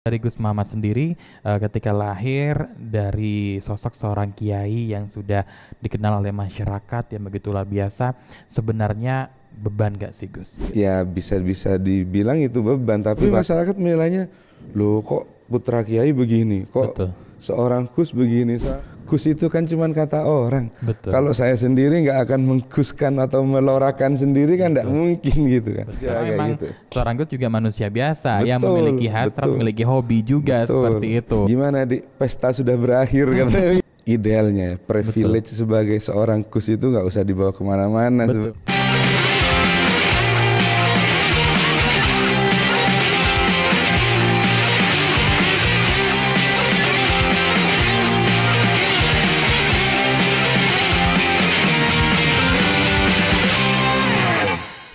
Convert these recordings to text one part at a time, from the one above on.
Dari Gus Muhammad sendiri, ketika lahir dari sosok seorang kiai yang sudah dikenal oleh masyarakat yang begitu luar biasa, sebenarnya beban gak sih Gus? Ya bisa dibilang itu beban, tapi Beban. masyarakat menilainya, loh kok putra kiai begini, kok Betul, seorang Gus begini. Gus itu kan cuma kata orang. betul, Kalau saya sendiri nggak akan mengkuskan atau melorakan sendiri kan nggak betul. mungkin gitu kan. Betul. Ya Karena kayak memang gitu. seorang Gus juga manusia biasa yang Betul, memiliki hasrat, betul, memiliki hobi juga seperti betul. itu. Gimana di pesta sudah berakhir katanya. Idealnya privilege sebagai seorang Gus itu nggak usah dibawa kemana-mana. Betul.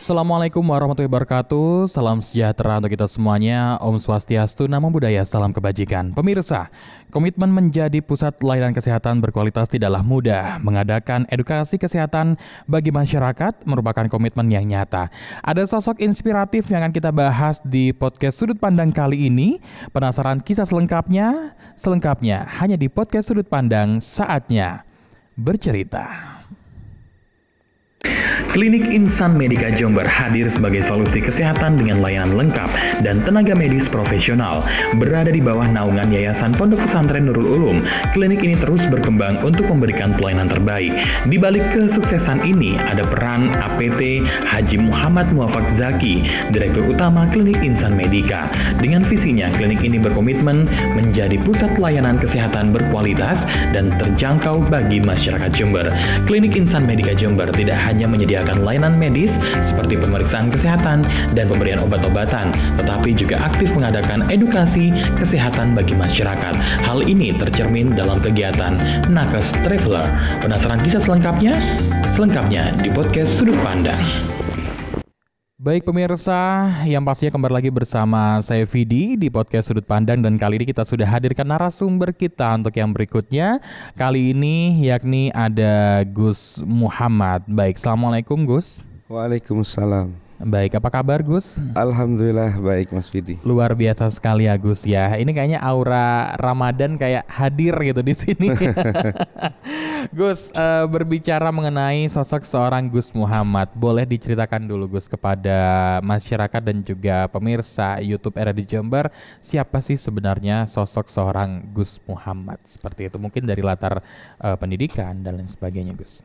Assalamualaikum warahmatullahi wabarakatuh. Salam sejahtera untuk kita semuanya. Om Swastiastu, Namo Buddhaya, salam kebajikan. Pemirsa, komitmen menjadi pusat layanan kesehatan berkualitas tidaklah mudah. Mengadakan edukasi kesehatan bagi masyarakat merupakan komitmen yang nyata. Ada sosok inspiratif yang akan kita bahas di podcast Sudut Pandang kali ini. Penasaran kisah selengkapnya? Selengkapnya hanya di podcast Sudut Pandang, saatnya bercerita. Klinik Insan Medika Jember hadir sebagai solusi kesehatan dengan layanan lengkap dan tenaga medis profesional. Berada di bawah naungan Yayasan Pondok Pesantren Nurul Ulum, klinik ini terus berkembang untuk memberikan pelayanan terbaik. Di balik kesuksesan ini ada peran APT Haji Muhammad Muwafaq Zaki, Direktur Utama Klinik Insan Medika. Dengan visinya, klinik ini berkomitmen menjadi pusat layanan kesehatan berkualitas dan terjangkau bagi masyarakat Jember. Klinik Insan Medika Jember tidak hanya menyediakan layanan medis seperti pemeriksaan kesehatan dan pemberian obat-obatan, tetapi juga aktif mengadakan edukasi kesehatan bagi masyarakat. Hal ini tercermin dalam kegiatan Nakes Traveler. Penasaran kisah selengkapnya? Selengkapnya di podcast Sudut Pandang. Baik pemirsa, yang pastinya kembali lagi bersama saya Vidi di podcast Sudut Pandang, dan kali ini kita sudah hadirkan narasumber kita untuk yang berikutnya. Kali ini yakni ada Gus Muhammad. Baik, Assalamualaikum Gus. Waalaikumsalam. Baik, apa kabar Gus? Alhamdulillah baik Mas Vidi. Luar biasa sekali ya Gus ya. Ini kayaknya aura Ramadan kayak hadir gitu di sini. Gus, berbicara mengenai sosok seorang Gus Muhammad, boleh diceritakan dulu Gus kepada masyarakat dan juga pemirsa YouTube RRI Jember, siapa sih sebenarnya sosok seorang Gus Muhammad? Seperti itu, mungkin dari latar pendidikan dan lain sebagainya Gus.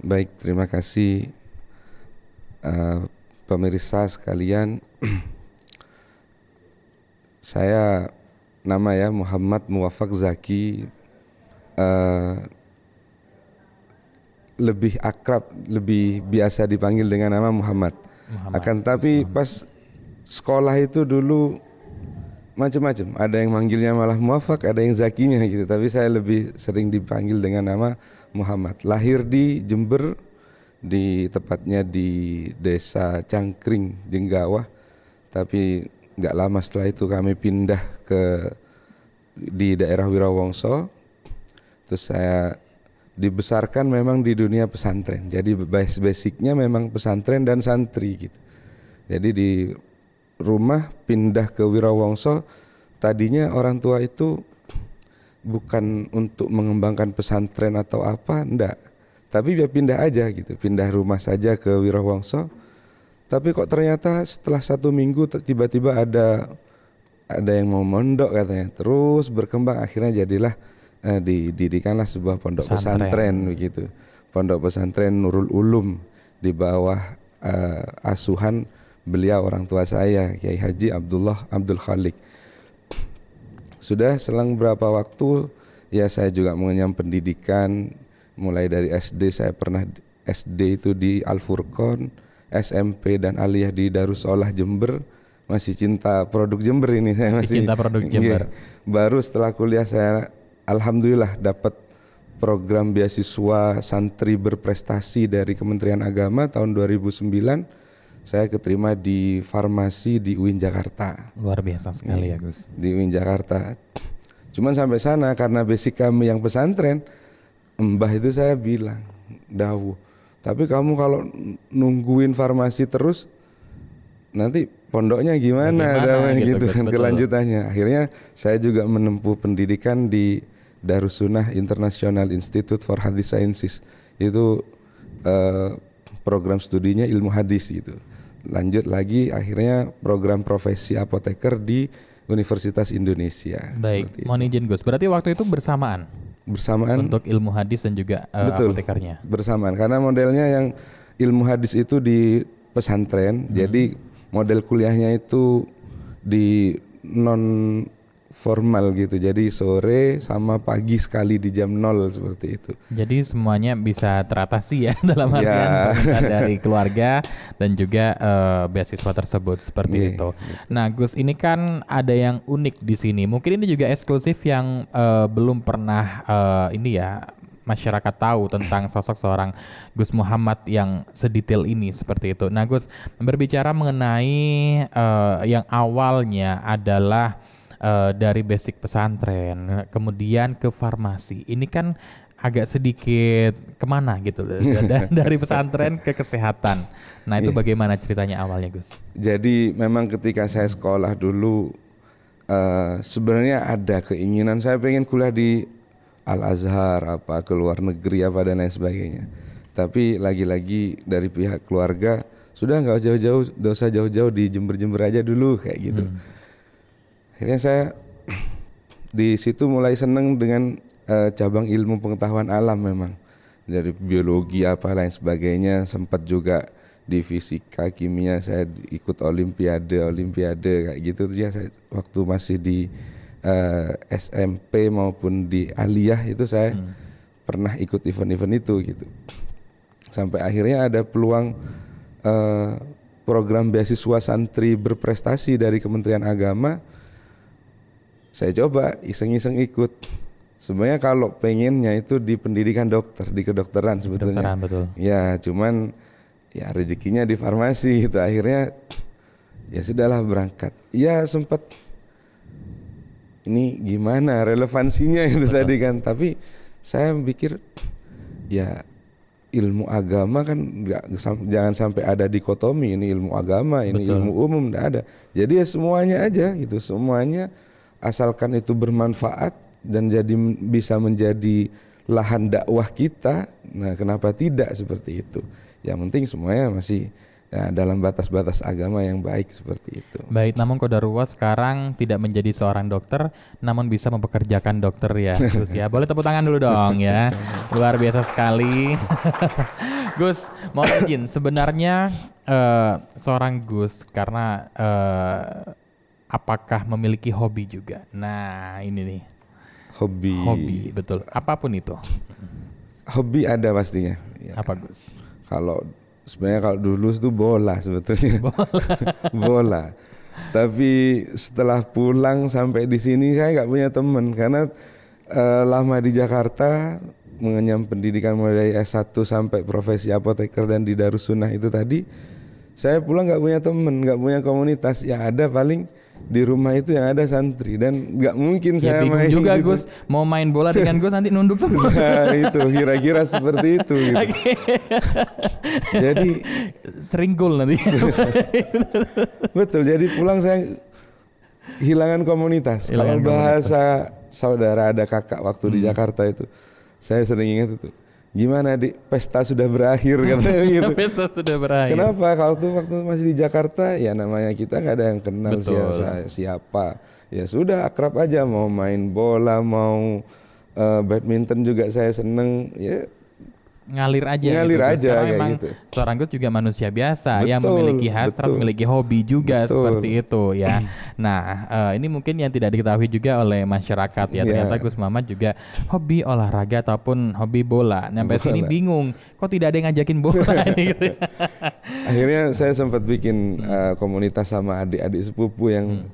Baik, terima kasih pemirsa sekalian. Saya Muhammad Muwafaq Zaki, lebih akrab, lebih biasa dipanggil dengan nama Muhammad. Akan tapi pas sekolah itu dulu macam-macam, ada yang manggilnya malah Muwafaq, ada yang Zakinya gitu, tapi saya lebih sering dipanggil dengan nama Muhammad. Lahir di Jember, tepatnya di desa Cangkring, Jenggawah, tapi nggak lama setelah itu kami pindah di daerah Wirawongso. Terus saya dibesarkan memang di dunia pesantren, jadi basicnya memang pesantren dan santri gitu. Jadi di rumah pindah ke Wirawongso, tadinya orang tua itu bukan untuk mengembangkan pesantren atau apa, enggak, tapi dia pindah aja gitu, pindah rumah saja ke Wirawongso. Tapi kok ternyata setelah 1 minggu tiba-tiba ada yang mau mondok katanya, terus berkembang, akhirnya jadilah didirikanlah sebuah pondok pesantren begitu, Pondok Pesantren Nurul Ulum di bawah asuhan beliau orang tua saya, Kiai Haji Abdul Khalik. Sudah selang berapa waktu ya saya juga mengenyam pendidikan. Mulai dari SD, saya pernah SD itu di Al Furqon, SMP dan aliyah di Darussolah Jember. Masih cinta produk Jember ini, saya masih cinta produk Jember. Baru setelah kuliah saya alhamdulillah dapat program beasiswa santri berprestasi dari Kementerian Agama tahun 2009. Saya keterima di farmasi di UIN Jakarta. Luar biasa sekali ya Gus. Di UIN Jakarta. Cuman sampai sana karena basic kami yang pesantren, Mbah itu saya bilang, Dawu, tapi kamu kalau nungguin farmasi terus, nanti pondoknya gimana gitu Gus? kan Betul. kelanjutannya. Akhirnya saya juga menempuh pendidikan di Darussunnah International Institute for Hadith Sciences. Itu program studinya ilmu hadis gitu. Lanjut lagi akhirnya program profesi apoteker di Universitas Indonesia. Baik, mohon izin Gus. Berarti waktu itu bersamaan untuk ilmu hadis dan juga betul, apotekernya. Bersamaan karena modelnya yang ilmu hadis itu di pesantren, jadi model kuliahnya itu di non formal gitu. Jadi sore sama pagi sekali di jam 0 seperti itu. Jadi semuanya bisa teratasi ya dalam artian permintaan dari keluarga dan juga beasiswa tersebut seperti itu. Nah, Gus, ini kan ada yang unik di sini. Mungkin ini juga eksklusif yang belum pernah masyarakat tahu tentang sosok seorang Gus Muhammad yang sedetail ini seperti itu. Nah, Gus, berbicara mengenai yang awalnya adalah dari basic pesantren, kemudian ke farmasi. Ini kan agak sedikit kemana gitu dari pesantren ke kesehatan. Nah, itu bagaimana ceritanya awalnya, Gus? Jadi memang ketika saya sekolah dulu sebenarnya ada keinginan saya pengen kuliah di Al-Azhar, apa ke luar negeri apa dan lain sebagainya. Tapi lagi-lagi dari pihak keluarga sudah nggak jauh-jauh, nggak usah jauh-jauh, di Jember-Jember aja dulu kayak gitu. Akhirnya saya di situ mulai seneng dengan cabang ilmu pengetahuan alam memang. Dari biologi apa lain sebagainya, sempat juga di fisika, kimia saya ikut olimpiade kayak gitu ya. Saya waktu masih di SMP maupun di aliyah itu saya pernah ikut event-event itu gitu. Sampai akhirnya ada peluang program beasiswa santri berprestasi dari Kementerian Agama. Saya coba iseng-iseng ikut. Sebenarnya kalau pengennya itu di pendidikan dokter, di kedokteran sebetulnya. Kedokteran, betul. Ya, cuman ya rezekinya di farmasi gitu. Akhirnya ya sudahlah berangkat. Ya sempat ini gimana relevansinya itu tadi kan. Tapi saya pikir ya ilmu agama kan jangan sampai ada dikotomi, ini ilmu agama, ini ilmu umum, enggak ada. Jadi ya semuanya aja gitu, semuanya asalkan itu bermanfaat dan bisa menjadi lahan dakwah kita. Nah, kenapa tidak seperti itu? Yang penting semuanya masih dalam batas-batas agama yang baik seperti itu. Baik, namun Qadarullah sekarang tidak menjadi seorang dokter, namun bisa mempekerjakan dokter ya, Gus ya. Boleh tepuk tangan dulu dong ya. Luar biasa sekali. Gus, mau izin, sebenarnya seorang Gus karena apakah memiliki hobi juga? Nah, ini nih. Hobi, betul. Apapun itu. Hobi ada pastinya. Ya. Apa, Gus? Sebenarnya kalau dulu itu bola sebetulnya. Bola. Tapi setelah pulang sampai di sini saya nggak punya teman karena lama di Jakarta mengenyam pendidikan mulai dari S1 sampai profesi apoteker dan di Darussunnah itu tadi. Saya pulang nggak punya teman, nggak punya komunitas. Ya ada paling di rumah itu yang ada santri dan nggak mungkin ya, saya main juga gitu. Gus mau main bola dengan Gus nanti nunduk semua. Nah, itu kira-kira seperti itu gitu. Jadi sering gol nanti. Betul, jadi pulang saya hilangan komunitas. Kalau bahasa saudara ada kakak waktu di Jakarta itu, saya sering ingat itu. Gimana pesta sudah berakhir katanya gitu. Pesta sudah berakhir. Kenapa? Kalau tuh waktu masih di Jakarta ya namanya kita nggak ada yang kenal siapa. Ya sudah akrab aja, mau main bola, mau badminton juga saya seneng ya. Ngalir aja karena memang gitu. Seorang Gus juga manusia biasa yang memiliki hasrat, memiliki hobi juga seperti itu ya. Nah, ini mungkin yang tidak diketahui juga oleh masyarakat ya. Ternyata Gus Muhammad juga hobi olahraga ataupun hobi bola. Sampai sini bingung, kok tidak ada yang ngajakin bola ini gitu. Akhirnya saya sempat bikin komunitas sama adik-adik sepupu yang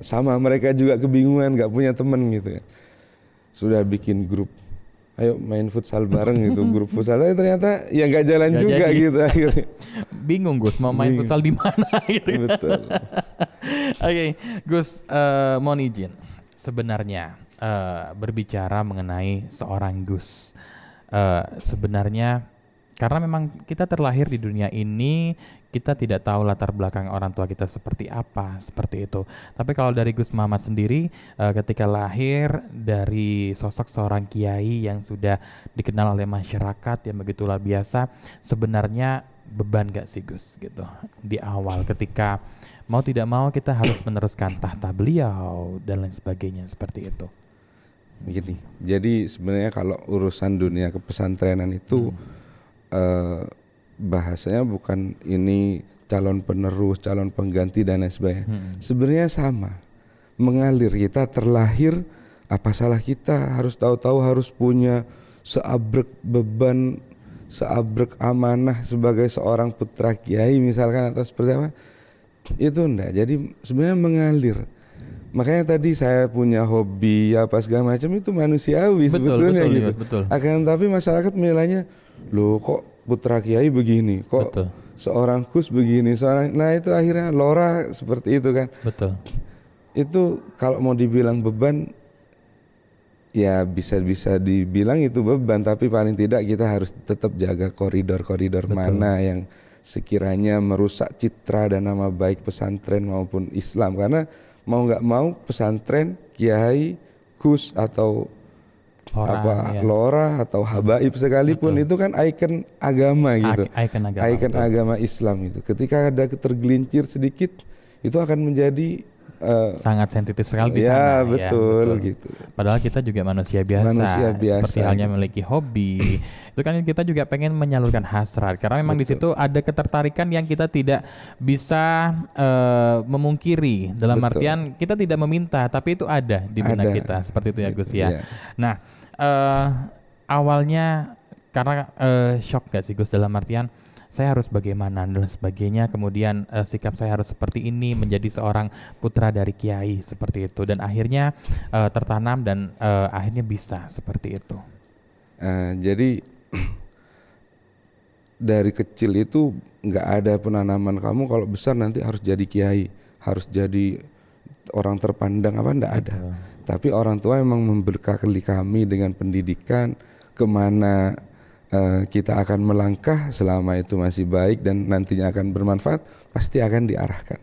sama, mereka juga kebingungan, nggak punya temen gitu ya. Sudah bikin grup, ayo main futsal bareng gitu, grup futsal, tapi ternyata ya nggak jalan juga jadi. Gitu akhirnya. Bingung Gus, mau main futsal di mana gitu. Betul. Oke, Gus, mohon izin. Sebenarnya berbicara mengenai seorang Gus, sebenarnya Karena memang kita terlahir di dunia ini, kita tidak tahu latar belakang orang tua kita seperti apa, seperti itu. Tapi kalau dari Gus Muhammad sendiri, ketika lahir dari sosok seorang kiai yang sudah dikenal oleh masyarakat yang begitu luar biasa, sebenarnya beban gak sih Gus gitu di awal ketika mau tidak mau kita harus meneruskan tahta beliau dan lain sebagainya seperti itu. Begini, jadi sebenarnya kalau urusan dunia kepesantrenan itu bahasanya bukan ini calon penerus, calon pengganti dan lain sebagainya. Sebenarnya sama, mengalir. Kita terlahir, apa salah kita harus tahu-tahu harus punya seabrek beban, seabrek amanah sebagai seorang putra kiai misalkan atau seperti apa? Itu enggak. Jadi sebenarnya mengalir. Makanya tadi saya punya hobi apa segala macam itu manusiawi sebetulnya gitu. Betul. Akan tapi masyarakat menilainya, loh kok putra kiai begini, kok seorang Gus begini, nah itu akhirnya lora seperti itu kan. Betul. Itu kalau mau dibilang beban, ya bisa dibilang itu beban, tapi paling tidak kita harus tetap jaga koridor-koridor mana yang sekiranya merusak citra dan nama baik pesantren maupun Islam. Karena mau nggak mau pesantren, kiai, Gus atau lora atau habaib sekalipun itu kan ikon agama gitu, ikon agama Islam itu. Ketika ada tergelincir sedikit, itu akan menjadi sangat sensitif sekali di ya, sana. Betul. Ya, gitu. Padahal kita juga manusia biasa seperti halnya memiliki hobi. Itu kan kita juga pengen menyalurkan hasrat karena memang di situ ada ketertarikan yang kita tidak bisa memungkiri. Dalam artian kita tidak meminta, tapi itu ada di benak kita. Seperti itu ya Gus ya. Nah, awalnya karena shock gak sih Gus, dalam artian saya harus bagaimana dan sebagainya, kemudian sikap saya harus seperti ini, menjadi seorang putra dari kiai seperti itu, dan akhirnya tertanam dan akhirnya bisa seperti itu. Jadi dari kecil itu nggak ada penanaman kamu kalau besar nanti harus jadi kiai, harus jadi orang terpandang apa, nggak ada. Tapi orang tua memang memberkati kami dengan pendidikan, kemana kita akan melangkah selama itu masih baik dan nantinya akan bermanfaat, pasti akan diarahkan.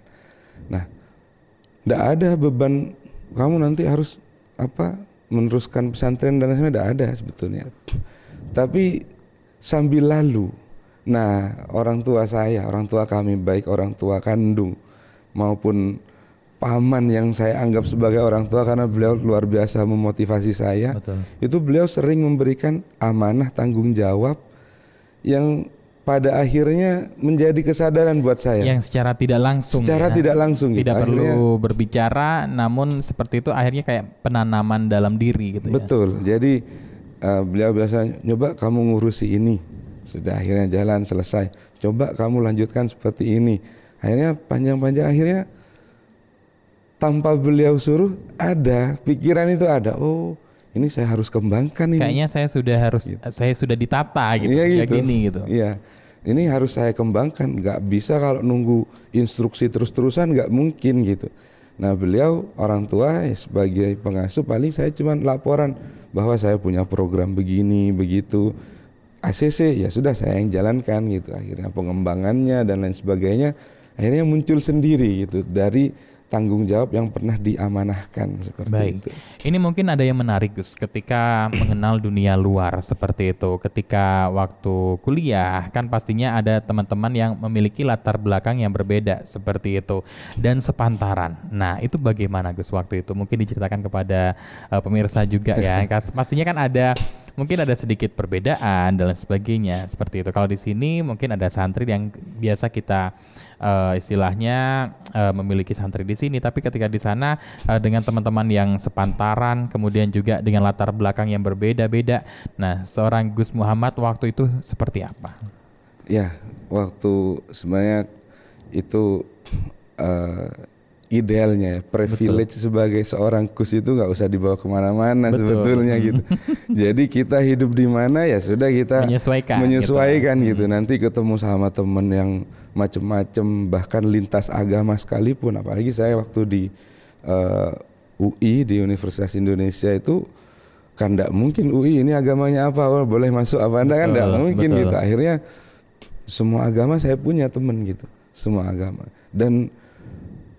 Nah, tidak ada beban kamu nanti harus meneruskan pesantren dan lain-lain, tidak ada sebetulnya. Tapi sambil lalu, nah orang tua kami baik orang tua kandung maupun paman yang saya anggap sebagai orang tua karena beliau luar biasa memotivasi saya. Itu beliau sering memberikan amanah tanggung jawab yang pada akhirnya menjadi kesadaran buat saya. Yang secara tidak langsung. Tidak langsung. Tidak perlu berbicara, namun seperti itu akhirnya kayak penanaman dalam diri gitu. Betul. Jadi beliau biasa nyoba kamu ngurusi ini. Sudah akhirnya jalan selesai. Coba kamu lanjutkan seperti ini. Akhirnya panjang-panjang akhirnya tanpa beliau suruh ada pikiran itu ada. Oh, ini saya harus kembangkan ini. Kayaknya saya sudah ditata gitu. Iya, gitu. Gini gitu. Iya. Ini harus saya kembangkan. Nggak bisa kalau nunggu instruksi terus-terusan, nggak mungkin gitu. Nah, beliau orang tua sebagai pengasuh paling saya cuma laporan bahwa saya punya program begini, begitu. ACC ya sudah saya yang jalankan gitu. Akhirnya pengembangannya dan lain sebagainya akhirnya muncul sendiri gitu dari tanggung jawab yang pernah diamanahkan seperti itu. Ini mungkin ada yang menarik Gus ketika mengenal dunia luar seperti itu. Ketika waktu kuliah kan pastinya ada teman-teman yang memiliki latar belakang yang berbeda seperti itu dan sepantaran. Nah, itu bagaimana Gus waktu itu? Mungkin diceritakan kepada pemirsa juga ya. Pastinya kan mungkin ada sedikit perbedaan dan sebagainya seperti itu. Kalau di sini mungkin ada santri yang biasa kita istilahnya memiliki santri di sini, tapi ketika di sana dengan teman-teman yang sepantaran, kemudian juga dengan latar belakang yang berbeda-beda. Nah, seorang Gus Muhammad waktu itu seperti apa? Ya, waktu sebenarnya itu idealnya privilege sebagai seorang Gus itu nggak usah dibawa kemana-mana sebetulnya gitu. Jadi kita hidup di mana ya sudah kita menyesuaikan gitu. Nanti ketemu sama temen yang macem-macem bahkan lintas agama sekalipun. Apalagi saya waktu di UI di Universitas Indonesia itu kan tidak mungkin UI ini agamanya apa, boleh masuk apa enggak, kan tidak mungkin gitu. Akhirnya semua agama saya punya teman gitu, semua agama, dan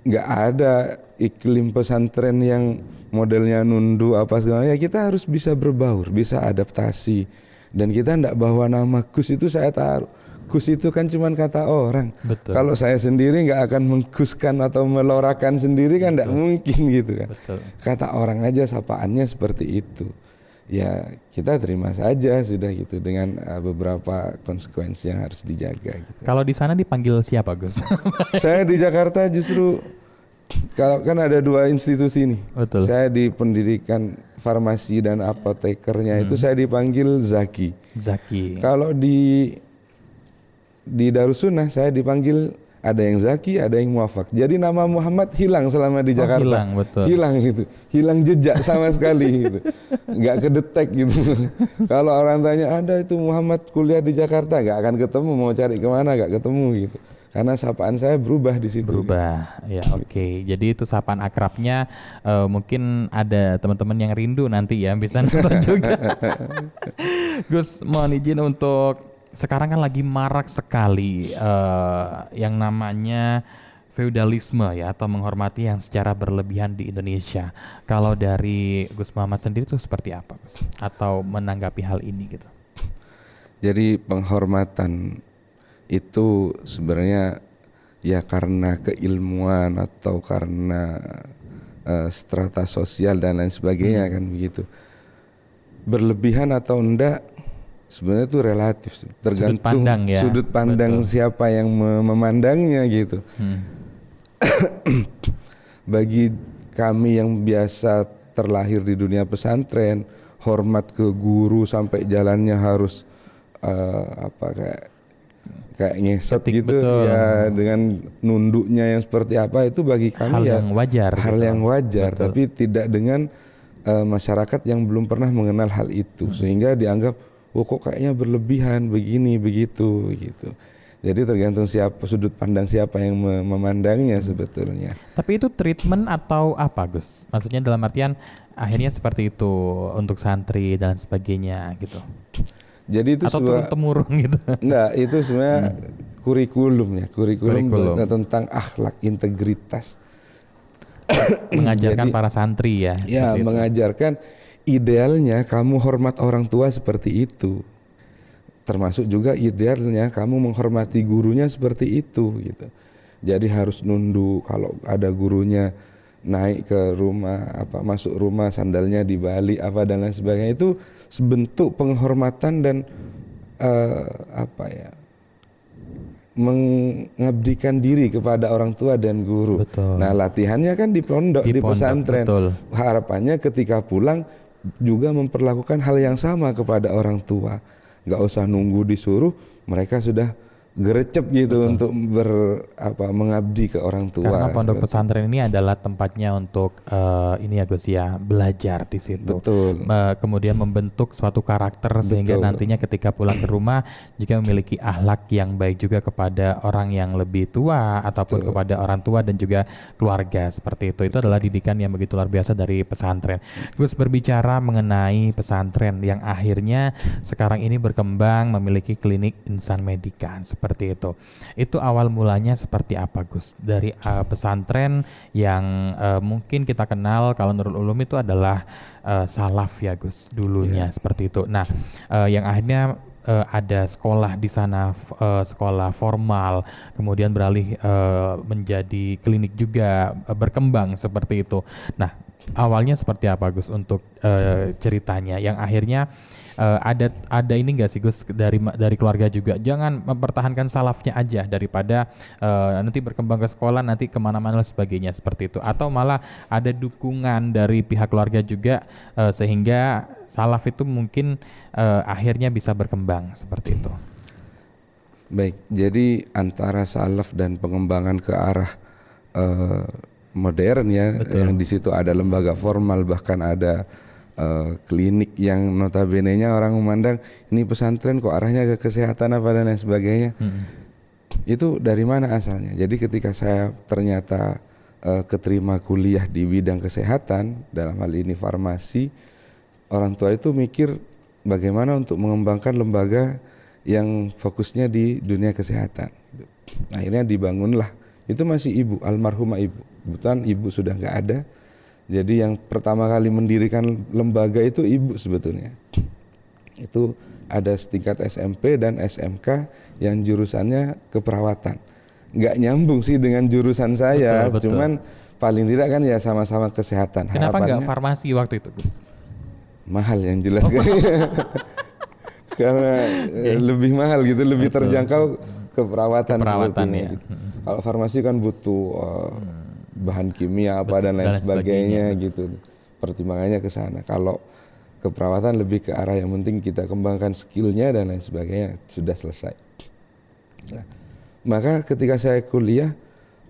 nggak ada iklim pesantren yang modelnya nunduk apa segala. Ya kita harus bisa berbaur, bisa adaptasi, dan kita tidak bawa nama Gus itu saya taruh. Gus itu kan cuma kata orang. Betul. Kalau saya sendiri nggak akan mengkuskan atau melorakan sendiri kan tidak mungkin gitu kan. Betul. Kata orang aja sapaannya seperti itu. Ya kita terima saja sudah gitu dengan beberapa konsekuensi yang harus dijaga gitu. Kalau di sana dipanggil siapa Gus? Saya di Jakarta justru kalau kan ada 2 institusi nih. Betul. Saya di pendidikan farmasi dan apotekernya itu saya dipanggil Zaki. Zaki. Kalau di Darussunnah saya dipanggil ada yang Zaki, ada yang Muafak. Jadi nama Muhammad hilang selama di Jakarta. Hilang, betul. Hilang gitu. Hilang jejak sama sekali gitu. Nggak kedetek gitu. Kalau orang tanya ada itu Muhammad kuliah di Jakarta, nggak akan ketemu, mau cari kemana nggak ketemu gitu. Karena sapaan saya berubah di situ. Berubah, gitu. Ya oke. Jadi itu sapaan akrabnya mungkin ada teman-teman yang rindu nanti ya bisa nonton juga. Gus, mohon izin untuk sekarang kan lagi marak sekali yang namanya feudalisme ya, atau menghormati yang secara berlebihan di Indonesia. Kalau dari Gus Muhammad sendiri itu seperti apa Gus? Atau menanggapi hal ini gitu? Jadi penghormatan itu sebenarnya ya karena keilmuan atau karena strata sosial dan lain sebagainya kan begitu. Berlebihan atau enggak sebenarnya itu relatif, tergantung sudut pandang siapa yang memandangnya gitu. Bagi kami yang biasa terlahir di dunia pesantren, hormat ke guru sampai jalannya harus kayak ngesot gitu, ya dengan nunduknya yang seperti apa, itu bagi kami hal yang wajar, tapi tidak dengan masyarakat yang belum pernah mengenal hal itu, sehingga dianggap kok kayaknya berlebihan begini begitu gitu. Jadi tergantung sudut pandang siapa yang memandangnya sebetulnya. Tapi itu treatment atau apa Gus? Maksudnya dalam artian akhirnya seperti itu untuk santri dan sebagainya gitu. Jadi itu atau turun-temurun gitu. Enggak, itu sebenarnya kurikulum tentang akhlak, integritas. Mengajarkan para santri ya. Ya, mengajarkan idealnya kamu hormat orang tua seperti itu. Termasuk juga idealnya kamu menghormati gurunya seperti itu gitu. Jadi harus nunduk, kalau ada gurunya naik ke rumah masuk rumah sandalnya dibalik dan lain sebagainya, itu sebentuk penghormatan dan mengabdikan diri kepada orang tua dan guru. Betul. Nah, latihannya kan di pondok, di pesantren. Betul. Harapannya ketika pulang juga memperlakukan hal yang sama kepada orang tua. Nggak usah nunggu disuruh, mereka sudah gerecep gitu. Betul. Untuk mengabdi ke orang tua. Karena pondok pesantren ini adalah tempatnya untuk ini ya Gus ya, belajar di situ. Betul. Kemudian membentuk suatu karakter. Betul. Sehingga nantinya ketika pulang ke rumah jika memiliki akhlak yang baik juga kepada orang yang lebih tua ataupun Betul. Kepada orang tua dan juga keluarga seperti itu. Itu adalah didikan yang begitu luar biasa dari pesantren. Gus, berbicara mengenai pesantren yang akhirnya sekarang ini berkembang memiliki klinik Insan Medika seperti itu. Itu awal mulanya seperti apa Gus? Dari pesantren yang mungkin kita kenal kalau Nurul Ulum itu adalah salaf ya Gus dulunya, seperti itu. Nah, yang akhirnya ada sekolah di sana, sekolah formal, kemudian beralih menjadi klinik juga, berkembang seperti itu. Nah, awalnya seperti apa Gus untuk ceritanya yang akhirnya ada ini nggak sih Gus dari keluarga juga, jangan mempertahankan salafnya aja daripada nanti berkembang ke sekolah, nanti kemana-mana dan sebagainya seperti itu, atau malah ada dukungan dari pihak keluarga juga sehingga salaf itu mungkin akhirnya bisa berkembang seperti itu. Baik, jadi antara salaf dan pengembangan ke arah modern ya. Betul. Yang di situ ada lembaga formal, bahkan ada klinik yang notabene-nya orang memandang ini pesantren kok arahnya ke kesehatan dan lain sebagainya. Itu dari mana asalnya? Jadi ketika saya ternyata keterima kuliah di bidang kesehatan, dalam hal ini farmasi, orang tua itu mikir bagaimana untuk mengembangkan lembaga yang fokusnya di dunia kesehatan. Akhirnya dibangunlah, itu masih ibu, almarhumah ibu. Kebetulan ibu sudah nggak ada, jadi yang pertama kali mendirikan lembaga itu ibu sebetulnya. Itu ada setingkat SMP dan SMK yang jurusannya keperawatan. Nggak nyambung sih dengan jurusan saya, Betul. cuman paling tidak kan ya sama-sama kesehatan. Kenapa nggak Harapannya farmasi waktu itu, Gus? mahal yang jelas karena lebih mahal gitu, lebih terjangkau keperawatan sebetulnya, ya. gitu. Kalau farmasi kan butuh bahan kimia apa dan lain sebagainya gitu. Pertimbangannya ke sana. Kalau keperawatan lebih ke arah yang penting kita kembangkan skillnya dan lain sebagainya, sudah selesai. Nah, maka ketika saya kuliah,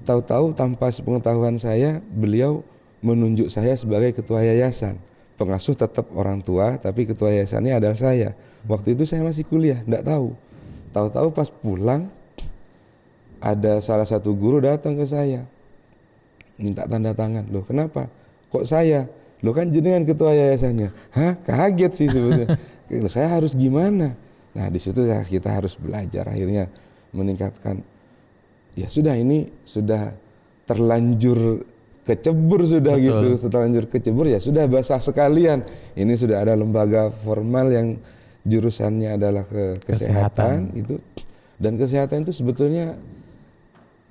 tahu-tahu tanpa sepengetahuan saya, beliau menunjuk saya sebagai ketua yayasan. Pengasuh tetap orang tua, tapi ketua yayasannya adalah saya. Waktu itu saya masih kuliah, enggak tahu. Tahu-tahu pas pulang, ada salah satu guru datang ke saya, minta tanda tangan. Loh kenapa? Kok saya? Loh kan jenengan ketua yayasannya. Hah? Kaget sih sebetulnya. Saya harus gimana? Nah di situ kita harus belajar. Akhirnya meningkatkan. Ya sudah, ini sudah terlanjur kecebur sudah. Betul. Gitu. Terlanjur kecebur ya sudah, basah sekalian. Ini sudah ada lembaga formal yang jurusannya adalah kesehatan itu. Dan kesehatan itu sebetulnya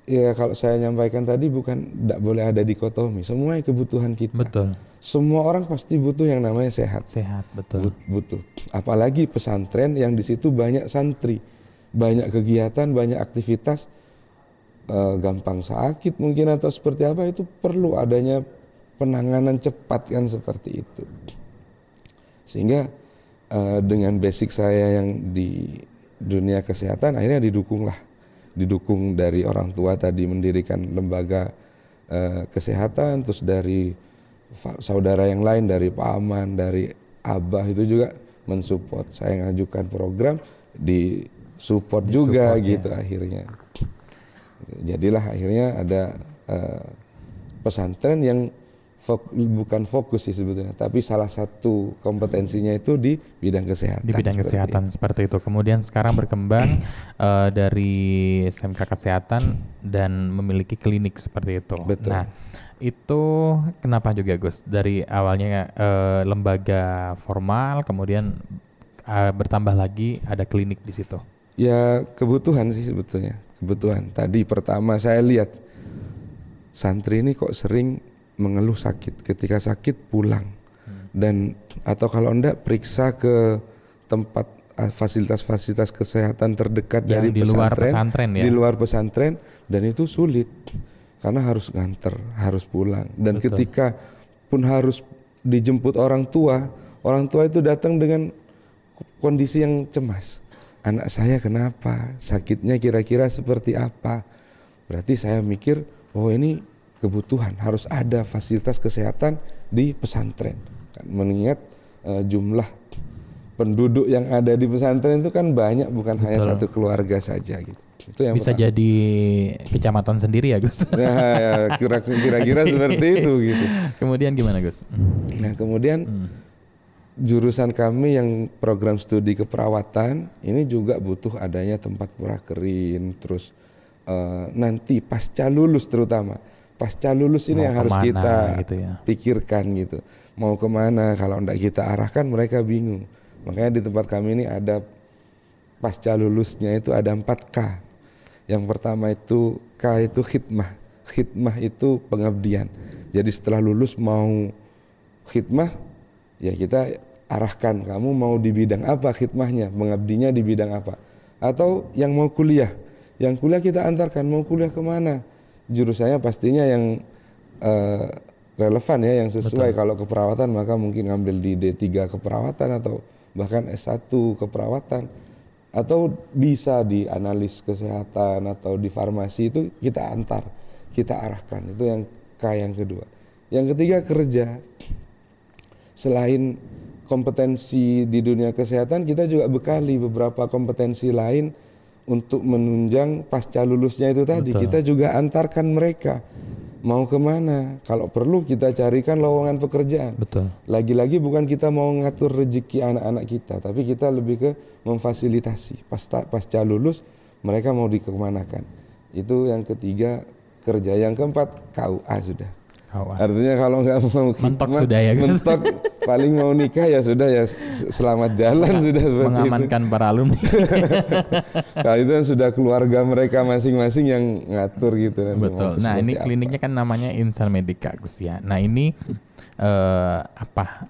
ya kalau saya nyampaikan tadi bukan tidak boleh ada dikotomi. Semua kebutuhan kita. Betul. Semua orang pasti butuh yang namanya sehat. Sehat, betul. Butuh. Apalagi pesantren yang di situ banyak santri, banyak kegiatan, banyak aktivitas. Gampang sakit mungkin atau seperti apa, itu perlu adanya penanganan cepat kan seperti itu. Sehingga dengan basic saya yang di dunia kesehatan akhirnya didukung dari orang tua tadi mendirikan lembaga kesehatan, terus dari saudara yang lain, dari paman, dari abah itu juga mensupport saya ngajukan program, disupport juga gitu ya. Akhirnya jadilah akhirnya ada pesantren yang bukan fokus sih sebetulnya, tapi salah satu kompetensinya itu di bidang kesehatan. Di bidang kesehatan seperti itu. Kemudian sekarang berkembang dari SMK kesehatan dan memiliki klinik seperti itu. Betul. Nah, itu kenapa juga Gus? Dari awalnya lembaga formal, kemudian bertambah lagi ada klinik di situ. Ya kebutuhan sih sebetulnya. Kebutuhan. Tadi pertama saya lihat santri ini kok sering mengeluh sakit, ketika sakit pulang dan atau kalau enggak periksa ke tempat fasilitas-fasilitas kesehatan terdekat yang dari di luar pesantren ya? Di luar pesantren, dan itu sulit karena harus nganter, harus pulang, dan betul. Ketika pun harus dijemput orang tua itu datang dengan kondisi yang cemas. Anak saya kenapa? Sakitnya kira-kira seperti apa? Berarti saya mikir, oh ini kebutuhan, harus ada fasilitas kesehatan di pesantren. Mengingat jumlah penduduk yang ada di pesantren itu kan banyak, bukan betul. Hanya satu keluarga saja gitu. Itu yang bisa pertama. Jadi kecamatan sendiri ya Gus? Nah, ya, kira-kira seperti itu gitu. Kemudian gimana Gus? Nah kemudian jurusan kami yang program studi keperawatan ini juga butuh adanya tempat purakerin, terus nanti pasca lulus, terutama pasca lulus ini mau yang harus kita gitu ya, pikirkan gitu, mau kemana. Kalau enggak kita arahkan mereka bingung. Makanya di tempat kami ini ada pasca lulusnya itu ada 4K. Yang pertama itu K itu khidmah. Khidmah itu pengabdian. Jadi setelah lulus mau khidmah, ya kita arahkan kamu mau di bidang apa khidmahnya, mengabdinya di bidang apa. Atau yang mau kuliah, yang kuliah kita antarkan mau kuliah kemana, jurusannya pastinya yang relevan ya, yang sesuai. Betul. Kalau keperawatan maka mungkin ngambil di D3 keperawatan atau bahkan S1 keperawatan, atau bisa di analis kesehatan atau di farmasi, itu kita antar, kita arahkan. Itu yang K yang kedua. Yang ketiga kerja. Selain kompetensi di dunia kesehatan, kita juga bekali beberapa kompetensi lain untuk menunjang pasca lulusnya itu tadi. Betul. Kita juga antarkan mereka mau kemana? Kalau perlu kita carikan lowongan pekerjaan. Betul. Lagi-lagi bukan kita mau ngatur rezeki anak-anak kita, tapi kita lebih ke memfasilitasi. Pasca lulus mereka mau dikemanakan. Itu yang ketiga kerja. Yang keempat KUA sudah. Artinya kalau nggak mau mentok sudah ya, mentok paling mau nikah ya sudah ya, selamat jalan sudah seperti mengamankan itu. para alumni. Nah itu kan sudah keluarga mereka masing-masing yang ngatur gitu. Betul. Nah ini kliniknya kan namanya Insan Medika, Gus ya. Nah ini apa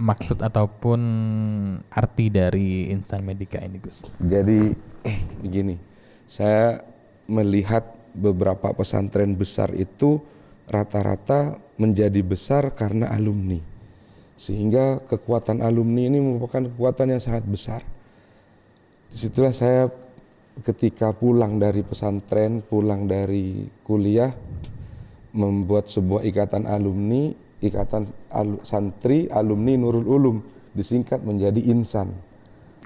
maksud ataupun arti dari Insan Medika ini, Gus? Jadi begini, saya melihat beberapa pesantren besar itu rata-rata menjadi besar karena alumni, sehingga kekuatan alumni ini merupakan kekuatan yang sangat besar. Disitulah saya ketika pulang dari pesantren, pulang dari kuliah, membuat sebuah ikatan alumni, santri alumni Nurul Ulum, disingkat menjadi Insan.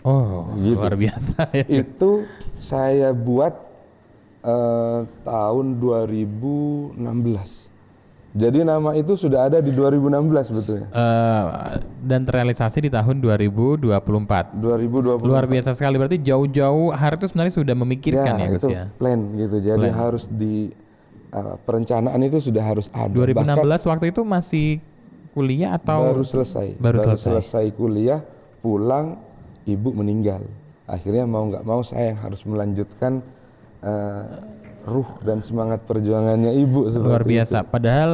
Oh, gitu. Luar biasa ya. Itu saya buat tahun 2016. Jadi nama itu sudah ada di 2016 sebetulnya. Dan terrealisasi di tahun 2024. 2024. Luar biasa sekali, berarti jauh-jauh hari itu sebenarnya sudah memikirkan ya, Gus ya. Plan gitu. Jadi plan. Harus di perencanaan itu sudah harus ada. 2016 bahkan, waktu itu masih kuliah atau baru selesai? Baru selesai kuliah, pulang, ibu meninggal. Akhirnya mau nggak mau saya yang harus melanjutkan ruh dan semangat perjuangannya ibu. Luar biasa. Itu. Padahal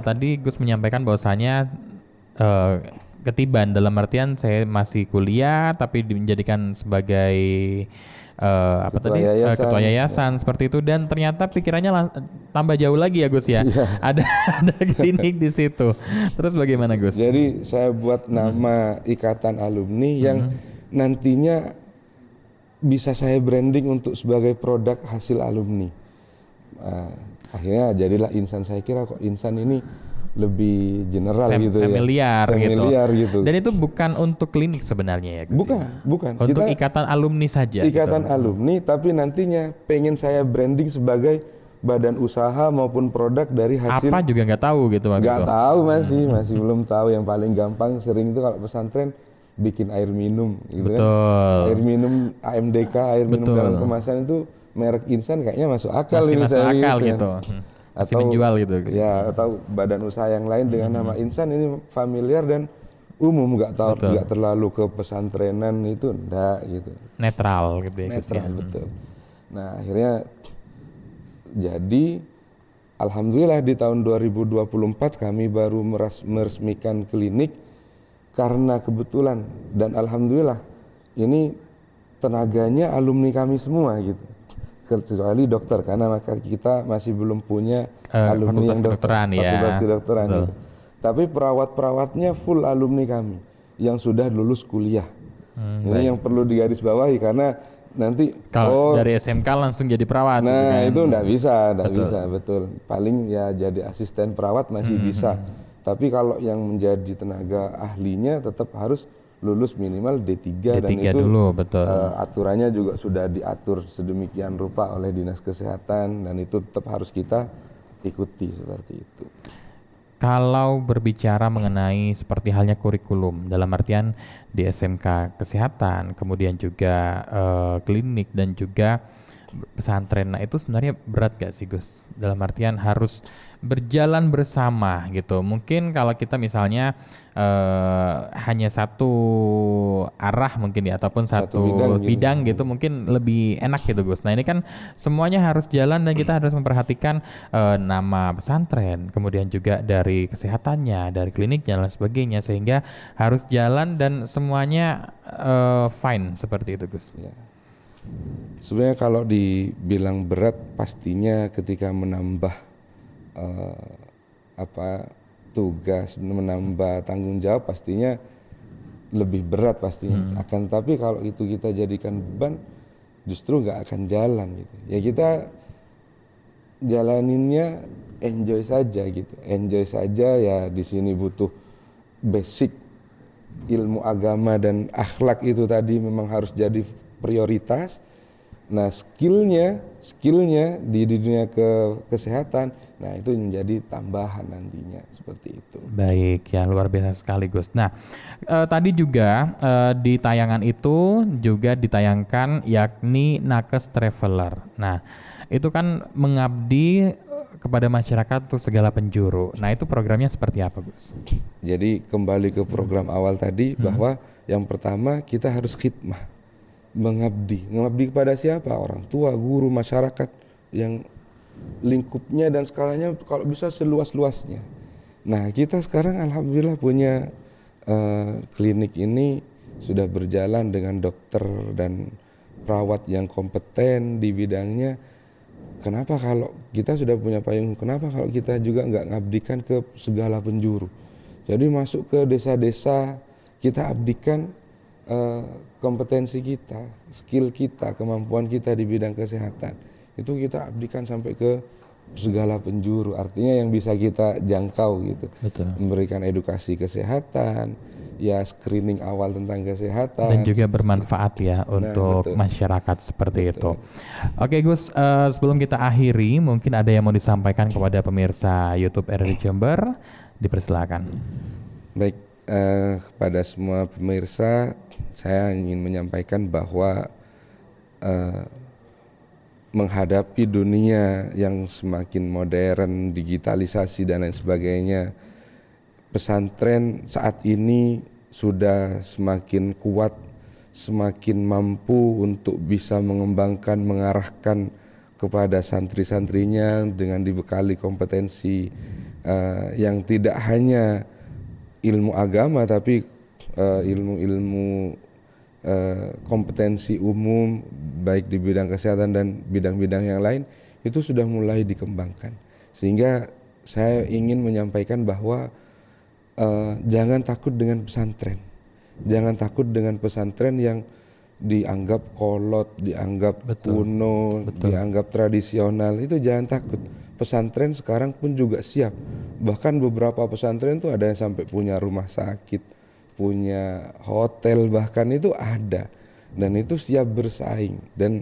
tadi Gus menyampaikan bahwasanya ketiban, dalam artian saya masih kuliah tapi menjadikan sebagai ketua yayasan seperti itu, dan ternyata pikirannya tambah jauh lagi ya, Gus ya. ada klinik di situ. Terus bagaimana, Gus? Jadi saya buat nama Ikatan Alumni yang nantinya bisa saya branding untuk sebagai produk hasil alumni. Akhirnya jadilah Insan. Saya kira kok Insan ini lebih general gitu familiar gitu. Dan itu bukan untuk klinik sebenarnya ya, Gus? Bukan. Untuk ikatan alumni saja. Ikatan alumni, tapi nantinya pengen saya branding sebagai badan usaha maupun produk dari hasil. Apa juga nggak tahu gitu, Mas? Nggak tahu, masih belum tahu. Yang paling gampang sering itu kalau pesantren bikin air minum gitu. Betul. Kan. Air minum AMDK, air minum dalam kemasan itu merek Insan kayaknya masuk akal. Masuk akal gitu. Atau menjual gitu. Ya, atau badan usaha yang lain dengan nama Insan ini familiar dan umum, nggak terlalu ke pesantrenan itu enggak gitu. Netral gitu ya. Netral, betul. Nah, akhirnya jadi alhamdulillah di tahun 2024 kami baru meresmikan klinik karena kebetulan dan alhamdulillah ini tenaganya alumni kami semua gitu. Kecuali dokter, karena kita masih belum punya alumni yang fakultas kedokteran gitu. Tapi perawat-perawatnya full alumni kami yang sudah lulus kuliah. Ini yang perlu digarisbawahi, karena nanti kalau dari SMK langsung jadi perawat. Nah itu enggak bisa, betul. Paling ya jadi asisten perawat masih bisa. Tapi kalau yang menjadi tenaga ahlinya tetap harus lulus minimal D3 dan itu dulu, betul. Aturannya juga sudah diatur sedemikian rupa oleh Dinas Kesehatan dan itu tetap harus kita ikuti seperti itu. Kalau berbicara mengenai seperti halnya kurikulum, dalam artian di SMK Kesehatan, kemudian juga klinik dan juga pesantren, nah itu sebenarnya berat gak sih, Gus? Dalam artian harus berjalan bersama gitu. Mungkin kalau kita misalnya hanya satu arah mungkin ya, ataupun satu bidang gitu mungkin lebih enak gitu, Gus. Nah ini kan semuanya harus jalan dan kita harus memperhatikan nama pesantren, kemudian juga dari kesehatannya, dari kliniknya dan sebagainya, sehingga harus jalan dan semuanya fine seperti itu, Gus. Ya. Sebenarnya kalau dibilang berat, pastinya ketika menambah tugas, menambah tanggung jawab pastinya lebih berat pastinya. Akan tapi kalau itu kita jadikan beban, justru nggak akan jalan gitu. Ya kita jalaninnya enjoy saja gitu. Enjoy saja ya, di sini butuh basic ilmu agama dan akhlak itu tadi memang harus jadi prioritas. Nah, skillnya di dunia kesehatan, nah itu menjadi tambahan nantinya seperti itu. Baik, ya luar biasa sekali Gus. Nah, tadi juga di tayangan itu juga ditayangkan yakni Nakes Traveler. Nah, itu kan mengabdi kepada masyarakat untuk segala penjuru. Nah, itu programnya seperti apa, Gus? Jadi kembali ke program awal tadi bahwa yang pertama kita harus khidmah, mengabdi kepada siapa? Orang tua, guru, masyarakat yang lingkupnya dan skalanya kalau bisa seluas-luasnya. Nah, kita sekarang alhamdulillah punya klinik ini sudah berjalan dengan dokter dan perawat yang kompeten di bidangnya. Kenapa kalau kita sudah punya payung, kenapa kalau kita juga nggak ngabdikan ke segala penjuru? Jadi masuk ke desa-desa, kita abdikan kompetensi kita, skill kita, kemampuan kita di bidang kesehatan. Itu kita abdikan sampai ke segala penjuru, artinya yang bisa kita jangkau gitu. Betul. Memberikan edukasi kesehatan, ya screening awal tentang kesehatan. Dan juga bermanfaat ya untuk masyarakat seperti itu. Oke Gus, sebelum kita akhiri, mungkin ada yang mau disampaikan kepada pemirsa YouTube RRI Jember, dipersilakan. Baik, kepada semua pemirsa, saya ingin menyampaikan bahwa menghadapi dunia yang semakin modern, digitalisasi dan lain sebagainya, pesantren saat ini sudah semakin kuat, semakin mampu untuk bisa mengembangkan, mengarahkan kepada santri-santrinya dengan dibekali kompetensi yang tidak hanya ilmu agama tapi ilmu-ilmu kompetensi umum baik di bidang kesehatan dan bidang-bidang yang lain itu sudah mulai dikembangkan. Sehingga saya ingin menyampaikan bahwa jangan takut dengan pesantren. Jangan takut dengan pesantren yang dianggap kolot, dianggap kuno, dianggap tradisional. Itu jangan takut. Pesantren sekarang pun juga siap. Bahkan beberapa pesantren itu ada yang sampai punya rumah sakit, punya hotel, bahkan itu ada. Dan itu siap bersaing. Dan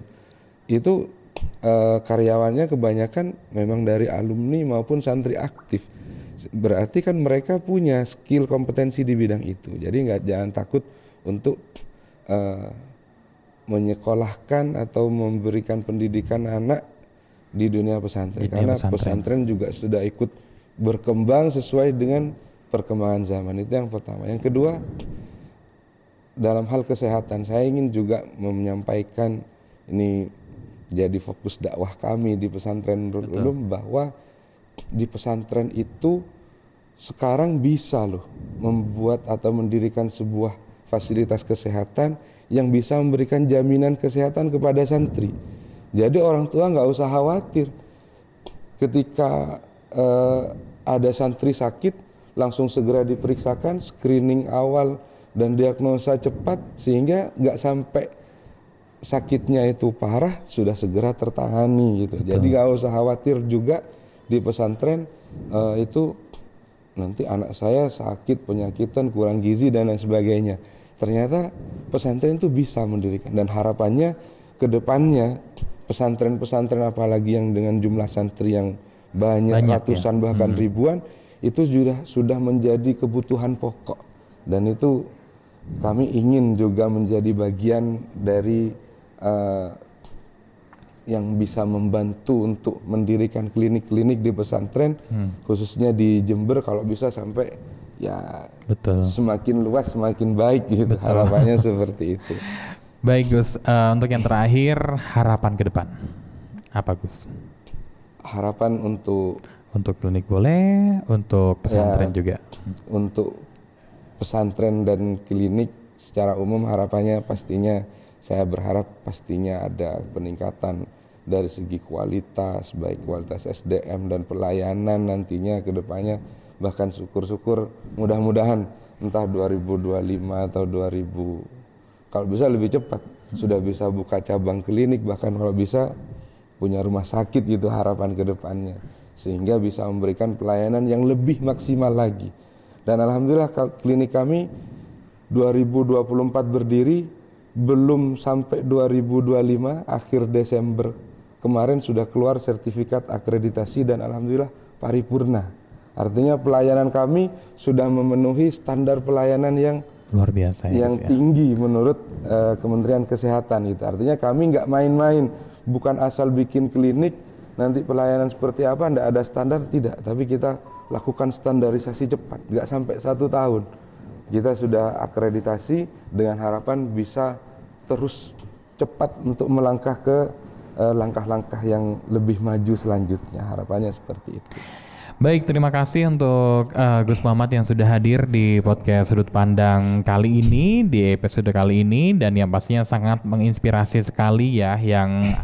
itu karyawannya kebanyakan memang dari alumni maupun santri aktif. Berarti kan mereka punya skill kompetensi di bidang itu. Jadi jangan takut untuk menyekolahkan atau memberikan pendidikan anak di dunia pesantren. Karena pesantren juga sudah ikut berkembang sesuai dengan perkembangan zaman. Itu yang pertama. Yang kedua, dalam hal kesehatan saya ingin juga menyampaikan, ini jadi fokus dakwah kami di pesantren Nurul Ulum, bahwa di pesantren itu sekarang bisa loh membuat atau mendirikan sebuah fasilitas kesehatan yang bisa memberikan jaminan kesehatan kepada santri. Jadi orang tua nggak usah khawatir ketika ada santri sakit langsung segera diperiksakan, screening awal dan diagnosa cepat sehingga nggak sampai sakitnya itu parah sudah segera tertangani gitu. Jadi nggak usah khawatir juga di pesantren itu nanti anak saya sakit, penyakitan, kurang gizi dan lain sebagainya. Ternyata pesantren itu bisa mendirikan, dan harapannya ke depannya pesantren-pesantren apalagi yang dengan jumlah santri yang banyak ratusan bahkan ribuan itu sudah menjadi kebutuhan pokok, dan itu kami ingin juga menjadi bagian dari yang bisa membantu untuk mendirikan klinik-klinik di pesantren, khususnya di Jember kalau bisa sampai ya semakin luas semakin baik gitu. Harapannya seperti itu. Baik Gus, untuk yang terakhir, harapan ke depan apa Gus? Harapan untuk klinik boleh, untuk pesantren juga. Untuk pesantren dan klinik secara umum harapannya pastinya saya berharap pastinya ada peningkatan dari segi kualitas, baik kualitas SDM dan pelayanan nantinya ke depannya, bahkan syukur-syukur mudah-mudahan entah 2025 atau 2000 kalau bisa lebih cepat sudah bisa buka cabang klinik, bahkan kalau bisa punya rumah sakit gitu harapan ke depannya, sehingga bisa memberikan pelayanan yang lebih maksimal lagi. Dan alhamdulillah klinik kami 2024 berdiri belum sampai 2025 akhir Desember kemarin sudah keluar sertifikat akreditasi dan alhamdulillah paripurna. Artinya pelayanan kami sudah memenuhi standar pelayanan yang luar biasa yang tinggi menurut Kementerian Kesehatan gitu. Artinya kami nggak main-main, bukan asal bikin klinik nanti pelayanan seperti apa, nggak ada standar, tidak. Tapi kita lakukan standarisasi cepat, nggak sampai 1 tahun. Kita sudah akreditasi dengan harapan bisa terus cepat untuk melangkah ke langkah-langkah yang lebih maju selanjutnya. Harapannya seperti itu. Baik, terima kasih untuk Gus Muhammad yang sudah hadir di podcast Sudut Pandang kali ini, di episode kali ini, dan yang pastinya sangat menginspirasi sekali ya, yang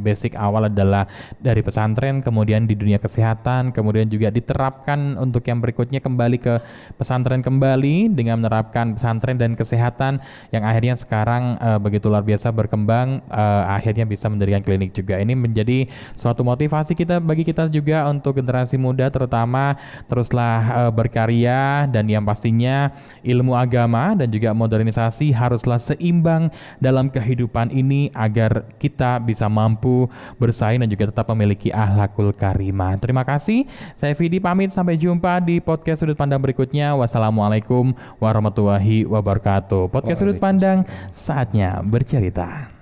basic awal adalah dari pesantren, kemudian di dunia kesehatan, kemudian juga diterapkan untuk yang berikutnya kembali ke pesantren kembali dengan menerapkan pesantren dan kesehatan yang akhirnya sekarang begitu luar biasa berkembang, akhirnya bisa mendirikan klinik juga. Ini menjadi suatu motivasi kita bagi kita juga untuk generasi muda, terutama teruslah berkarya, dan yang pastinya ilmu agama dan juga modernisasi haruslah seimbang dalam kehidupan ini agar kita bisa mampu bersaing dan juga tetap memiliki akhlakul karimah. Terima kasih, saya Vidi pamit, sampai jumpa di podcast Sudut Pandang berikutnya. Wassalamualaikum warahmatullahi wabarakatuh. Podcast Sudut Pandang, saatnya bercerita.